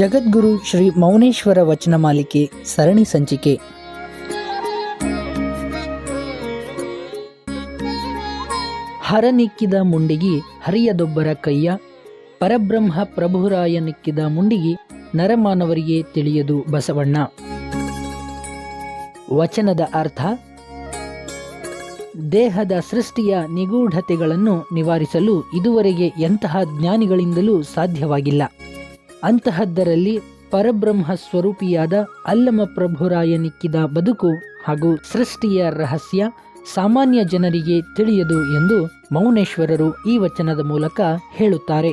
ಜಗದ್ಗುರು ಶ್ರೀ ಮೌನೇಶ್ವರ ವಚನ ಮಾಲಿಕೆ ಸರಣಿ ಸಂಚಿಕೆ. ಹರನಿಕ್ಕಿದ ಮುಂಡಿಗಿ ಹರಿಯದೊಬ್ಬರ ಕೈಯ, ಪರಬ್ರಹ್ಮ ಪ್ರಭುರಾಯ ನಿಕ್ಕಿದ ಮುಂಡಿಗಿ ನರಮಾನವರಿಗೆ ತಿಳಿಯದು ಬಸವಣ್ಣ. ವಚನದ ಅರ್ಥ: ದೇಹದ ಸೃಷ್ಟಿಯ ನಿಗೂಢತೆಗಳನ್ನು ನಿವಾರಿಸಲು ಇದುವರೆಗೆ ಎಂತಹ ಜ್ಞಾನಿಗಳಿಂದಲೂ ಸಾಧ್ಯವಾಗಿಲ್ಲ. ಅಂತಹದ್ದರಲ್ಲಿ ಪರಬ್ರಹ್ಮ ಸ್ವರೂಪಿಯಾದ ಅಲ್ಲಮ ಪ್ರಭುರಾಯನಿಕ್ಕಿದ ಬದುಕು ಹಾಗೂ ಸೃಷ್ಟಿಯ ರಹಸ್ಯ ಸಾಮಾನ್ಯ ಜನರಿಗೆ ತಿಳಿಯದು ಎಂದು ಮೌನೇಶ್ವರರು ಈ ವಚನದ ಮೂಲಕ ಹೇಳುತ್ತಾರೆ.